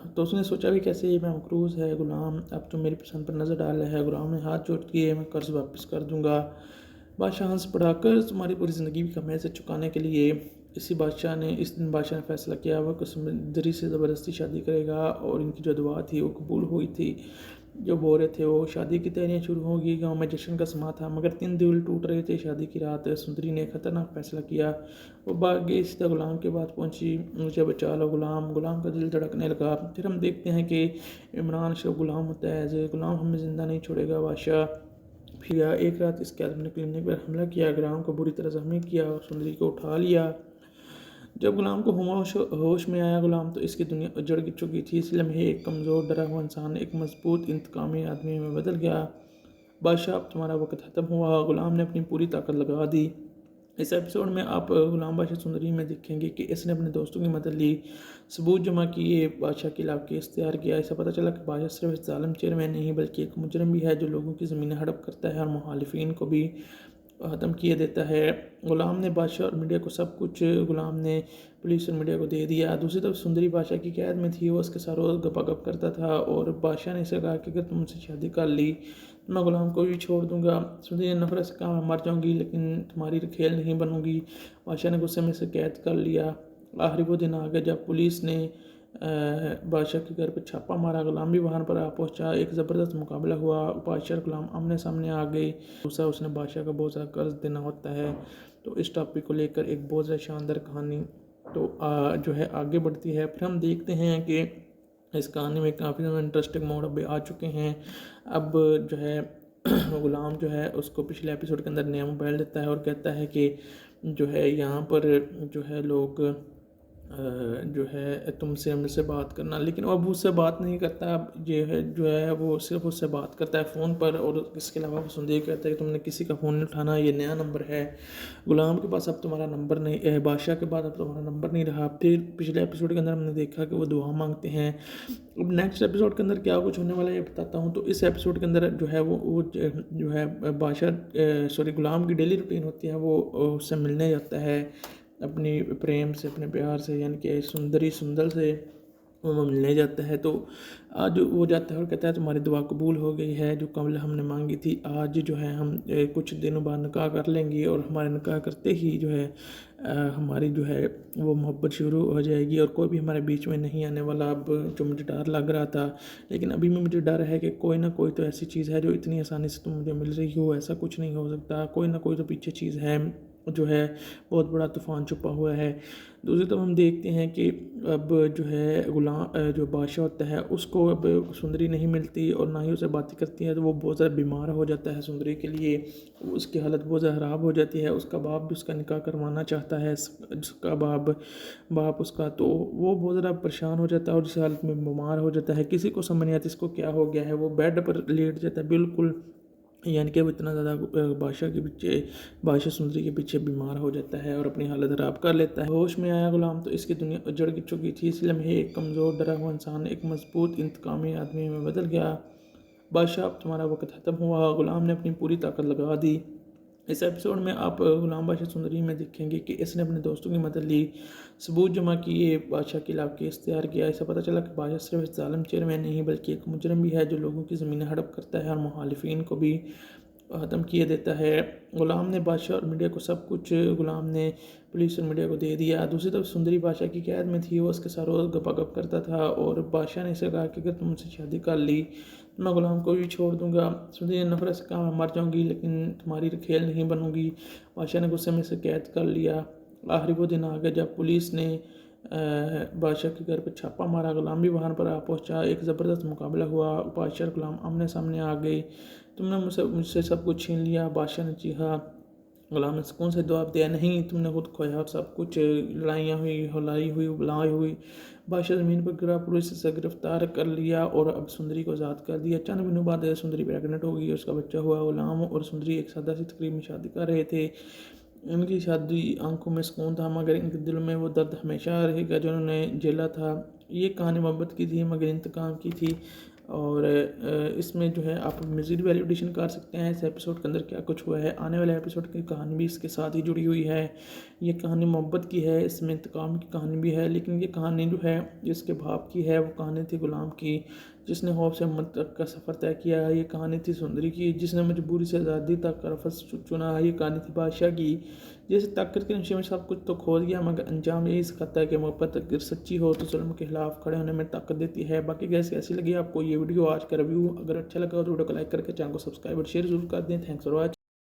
तो उसने सोचा भी कैसे ये मैं मकरूज़ है गुलाम, अब तो मेरी पसंद पर नज़र डाल है। गुलाम ने हाथ जोड़ किए, मैं कर्ज वापस कर दूंगा। बादशाह हंस पड़ा, कर्ज तुम्हारी पूरी ज़िंदगी का मैं से चुकाने के लिए। इस दिन बादशाह ने फैसला किया वह सुंदरी से ज़बरदस्ती शादी करेगा। और इनकी जो दुआ थी वो कबूल हुई थी। जो बोल रहे थे वो शादी की तैयारियां शुरू होगी। गांव में जश्न का समा था, मगर 3 दिल टूट रहे थे। शादी की रात सुंदरी ने खतरनाक फैसला किया। वो भाग गई, सीधा गुलाम के पास पहुंची। मुझे बचा लो गुलाम। गुलाम का दिल धड़कने लगा। फिर हम देखते हैं कि इमरान शेख गुलाम होता है। जो गुलाम हमें ज़िंदा नहीं छोड़ेगा बादशाह। फिर एक रात इसके आदमी ने क्लिनिक पर हमला किया, गुलाम को बुरी तरह जख्मी किया और सुंदरी को उठा लिया। जब गुलाम को होश में आया, गुलाम तो इसकी दुनिया उजड़ चुकी थी। इस लम्हे एक कमज़ोर डरा हुआ इंसान एक मजबूत इंतकामी आदमी में बदल गया। बादशाह अब तुम्हारा वक्त ख़त्म हुआ। गुलाम ने अपनी पूरी ताकत लगा दी। इस एपिसोड में आप गुलाम बादशाह सुंदरी में देखेंगे कि इसने अपने दोस्तों की मदद ली, सबूत जमा किए, बादशाह के खिलाफ केस तैयार किया। ऐसा पता चला कि बादशाह सिर्फ जालिम चेयरमैन नहीं बल्कि एक मुजरम भी है जो लोगों की ज़मीनें हड़प करता है और मुखालिफिन को भी ख़त्म किए देता है। गुलाम ने बादशाह और मीडिया को सब कुछ गुलाम ने पुलिस और मीडिया को दे दिया। दूसरी तरफ सुंदरी बादशाह की कैद में थी। वो उसके साथ रोज़ गपागप करता था और बादशाह ने इसे कहा कि अगर तुम मुझसे शादी कर ली तो मैं गुलाम को भी छोड़ दूंगा। सुंदरी ने नफरत से कहा, मैं मर जाऊंगी लेकिन तुम्हारी खेल नहीं बनूंगी। बादशाह ने गुस्से में से कैद कर लिया। आखिरी वो दिन आ गया जब पुलिस ने बादशाह के घर पर छापा मारा। गुलाम भी वहाँ पर आ पहुँचा। एक ज़बरदस्त मुकाबला हुआ। बादशाह और गुलाम आमने सामने आ गए। दूसरा उसने बादशाह का बहुत सारा कर्ज देना होता है। तो इस टॉपिक को लेकर एक बहुत ज़्यादा शानदार कहानी तो जो है आगे बढ़ती है। फिर हम देखते हैं कि इस कहानी में काफ़ी ज़्यादा इंटरेस्टिंग मोड़ अभी आ चुके हैं। अब जो है गुलाम जो है उसको पिछले एपिसोड के अंदर नया मोबाइल देता है और कहता है कि जो है यहाँ पर जो है लोग जो है तुमसे मुझसे बात करना, लेकिन अब उससे बात नहीं करता। ये है जो है वो सिर्फ उससे बात करता है फ़ोन पर। और इसके अलावा वो सुनदेह कहता है कि तुमने किसी का फ़ोन नहीं उठाना, ये नया नंबर है गुलाम के पास, अब तुम्हारा नंबर नहीं, बादशाह के बाद अब तुम्हारा नंबर नहीं रहा। फिर पिछले एपिसोड के अंदर हमने देखा कि वो दुआ मांगते हैं। अब नेक्स्ट एपिसोड के अंदर क्या कुछ होने वाला है ये बताता हूँ। तो इस एपिसोड के अंदर जो है वो जो है बादशाह सॉरी गुलाम की डेली रूटीन होती है। वो उससे मिलने जाता है अपनी प्रेम से, अपने प्यार से, यानी कि सुंदर से वो मिलने जाता है। तो आज वो जाता है और कहता है तुम्हारी दुआ कबूल हो गई है, जो कबल हमने मांगी थी। आज जो है हम कुछ दिनों बाद निकाह कर लेंगे और हमारे निकाह करते ही जो है हमारी जो है वो मोहब्बत शुरू हो जाएगी और कोई भी हमारे बीच में नहीं आने वाला। अब जो मुझे डर लग रहा था, लेकिन अभी भी मुझे डर है कि कोई ना कोई तो ऐसी चीज़ है जो इतनी आसानी से तुम मुझे मिल रही हो। ऐसा कुछ नहीं हो सकता, कोई ना कोई तो पीछे चीज़ है जो है बहुत बड़ा तूफ़ान छुपा हुआ है। दूसरी तरफ हम देखते हैं कि अब जो है जो बादशाह होता है उसको अब सुंदरी नहीं मिलती और ना ही उसे बातें करती है। तो वो बहुत ज़्यादा बीमार हो जाता है सुंदरी के लिए। उसकी हालत बहुत ज़्यादा ख़राब हो जाती है। उसका बाप भी उसका निकाह करवाना चाहता है, उसका बाप उसका, तो वो बहुत ज़्यादा परेशान हो जाता है और इस हालत में बीमार हो जाता है। किसी को समझ नहीं आता इसको क्या हो गया है। वो बेड पर लेट जाता है बिल्कुल, यानी कि वो इतना ज़्यादा बादशाह सुंदरी के पीछे बीमार हो जाता है और अपनी हालत ख़राब कर लेता है। होश में आया गुलाम तो इसकी दुनिया उजड़ चुकी थी। इस लम्हे एक कमज़ोर डरा हुआ इंसान एक मजबूत इंतकामी आदमी में बदल गया। बादशाह अब तुम्हारा वक्त ख़त्म हुआ। गुलाम ने अपनी पूरी ताकत लगा दी। इस एपिसोड में आप गुलाम बादशाह सुंदरी में देखेंगे कि इसने अपने दोस्तों की मदद ली, सबूत जमा किए, बादशाह के खिलाफ केस तैयार किया। ऐसा पता चला कि बादशाह सिर्फ जालिम चेयरमैन नहीं बल्कि एक मुजरम भी है जो लोगों की ज़मीनें हड़प करता है और मुखालिफिन को भी ख़त्म किए देता है। गुलाम ने बादशाह और मीडिया को सब कुछ गुलाम ने पुलिस और मीडिया को दे दिया। दूसरी तरफ सुंदरी बादशाह की कैद में थी। वो उसके साथ रोज़ गपागप करता था और बादशाह ने इसे कहा कि अगर तुम मुझसे शादी कर ली तो मैं गुलाम को भी छोड़ दूंगा। सुंदरी ने नफरत से कहा, मैं मर जाऊंगी लेकिन तुम्हारी खेल नहीं बनूंगी। बादशाह ने गुस्से में से कैद कर लिया। आखिरी वो दिन आ गया जब पुलिस ने बादशाह के घर पर छापा मारा। गुलाम भी वहाँ पर आ पहुँचा। एक ज़बरदस्त मुकाबला हुआ। बादशाह और गुलाम आमने सामने आ गए। तुमने मुझसे सब कुछ छीन लिया। बादशाह ने चीखा। गुलाम ने सुकून से जवाब दिया, नहीं, तुमने खुद खोया और सब कुछ। लड़ाइयाँ हुई, हलाई हुई, बुलाई हुई। बादशाह ज़मीन पर गिरा, पुलिस से गिरफ्तार कर लिया और अब सुंदरी को आज़ाद कर दिया। चंद दिनों बाद सुंदरी प्रेगनेंट हो गई, उसका बच्चा हुआ। गुलाम और सुंदरी एक सादा सी तकरीब में शादी कर रहे थे। इनकी शादी आंखों में सुकून था मगर इनके दिल में वो दर्द हमेशा रहेगा जो उन्होंने झेला था। ये कहानी मोहब्बत की थी मगर इंतकाम की थी। और इसमें जो है आप म्यूजिक वैल्यू एडिशन कर सकते हैं इस एपिसोड के अंदर क्या कुछ हुआ है। आने वाले एपिसोड की कहानी भी इसके साथ ही जुड़ी हुई है। ये कहानी मोहब्बत की है, इसमें इंतकाम की कहानी भी है, लेकिन ये कहानी जो है जिसके बाप की है वो कहानी थी गुलाम की, जिसने खौफ से हिम्मत तक का सफ़र तय किया। ये कहानी थी सुंदरी की, जिसने मजबूरी से आज़ादी तक का रफस चुना। ये कहानी थी बादशाह की, जैसे ताकत के नशे में सब कुछ तो खो दिया मगर अंजाम यही सिखाता है कि मोहब्बत अगर सच्ची हो तो जुल्म के खिलाफ खड़े होने में ताकत देती है। बाकी कैसे कैसी लगी आपको ये वीडियो, आज का रिव्यू? अगर अच्छा लगा तो वीडियो को लाइक करके चैनल को सब्सक्राइब और शेयर जरूर कर दें। Thanks for watching.